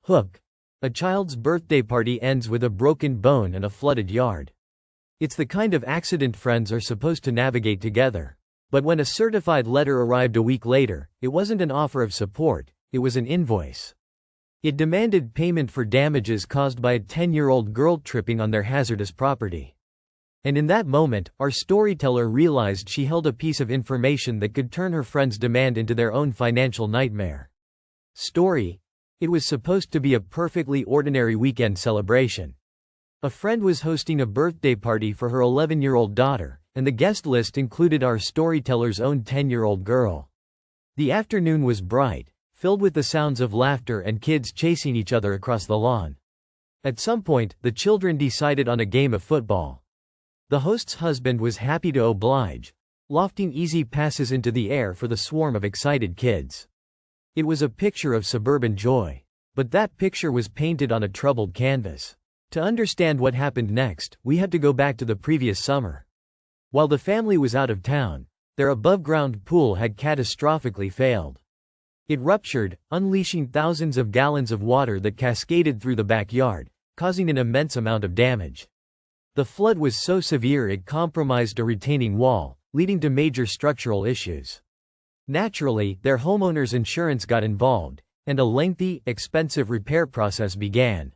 Hook. A child's birthday party ends with a broken bone and a flooded yard. It's the kind of accident friends are supposed to navigate together. But when a certified letter arrived a week later, it wasn't an offer of support, it was an invoice. It demanded payment for damages caused by a 10-year-old girl tripping on their hazardous property. And in that moment, our storyteller realized she held a piece of information that could turn her friend's demand into their own financial nightmare. Story. It was supposed to be a perfectly ordinary weekend celebration. A friend was hosting a birthday party for her 11-year-old daughter, and the guest list included our storyteller's own 10-year-old girl. The afternoon was bright, filled with the sounds of laughter and kids chasing each other across the lawn. At some point, the children decided on a game of football. The host's husband was happy to oblige, lofting easy passes into the air for the swarm of excited kids. It was a picture of suburban joy. But that picture was painted on a troubled canvas. To understand what happened next, we had to go back to the previous summer. While the family was out of town, their above-ground pool had catastrophically failed. It ruptured, unleashing thousands of gallons of water that cascaded through the backyard, causing an immense amount of damage. The flood was so severe it compromised a retaining wall, leading to major structural issues. Naturally, their homeowner's insurance got involved, and a lengthy, expensive repair process began.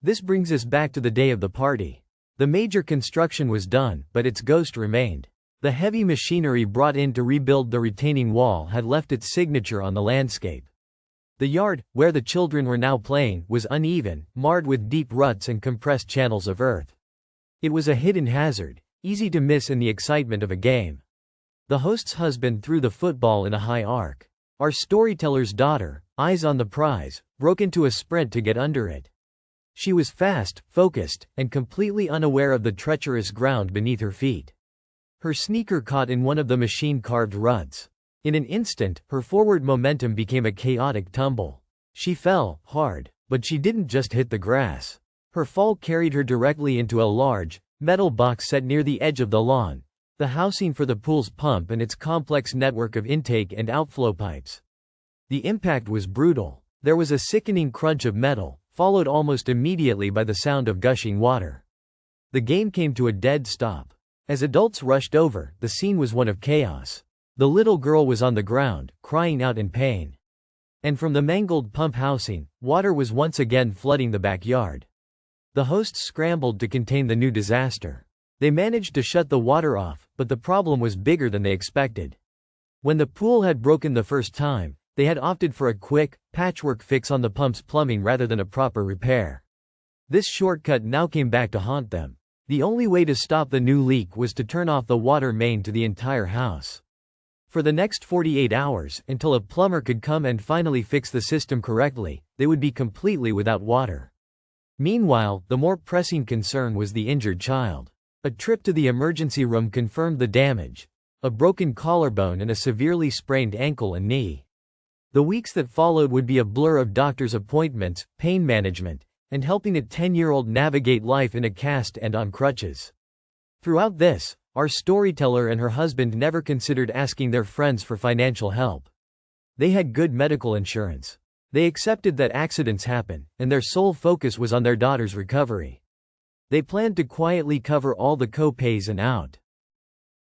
This brings us back to the day of the party. The major construction was done, but its ghost remained. The heavy machinery brought in to rebuild the retaining wall had left its signature on the landscape. The yard, where the children were now playing, was uneven, marred with deep ruts and compressed channels of earth. It was a hidden hazard, easy to miss in the excitement of a game. The host's husband threw the football in a high arc. Our storyteller's daughter, eyes on the prize, broke into a sprint to get under it. She was fast, focused, and completely unaware of the treacherous ground beneath her feet. Her sneaker caught in one of the machine-carved ruts. In an instant, her forward momentum became a chaotic tumble. She fell, hard, but she didn't just hit the grass. Her fall carried her directly into a large, metal box set near the edge of the lawn, the housing for the pool's pump and its complex network of intake and outflow pipes. The impact was brutal. There was a sickening crunch of metal, followed almost immediately by the sound of gushing water. The game came to a dead stop. As adults rushed over, the scene was one of chaos. The little girl was on the ground, crying out in pain. And from the mangled pump housing, water was once again flooding the backyard. The hosts scrambled to contain the new disaster. They managed to shut the water off, but the problem was bigger than they expected. When the pool had broken the first time, they had opted for a quick, patchwork fix on the pump's plumbing rather than a proper repair. This shortcut now came back to haunt them. The only way to stop the new leak was to turn off the water main to the entire house. For the next 48 hours, until a plumber could come and finally fix the system correctly, they would be completely without water. Meanwhile, the more pressing concern was the injured child. A trip to the emergency room confirmed the damage: a broken collarbone and a severely sprained ankle and knee. The weeks that followed would be a blur of doctor's appointments, pain management, and helping a 10-year-old navigate life in a cast and on crutches. Throughout this, our storyteller and her husband never considered asking their friends for financial help. They had good medical insurance. They accepted that accidents happen, and their sole focus was on their daughter's recovery. They planned to quietly cover all the co-pays and out.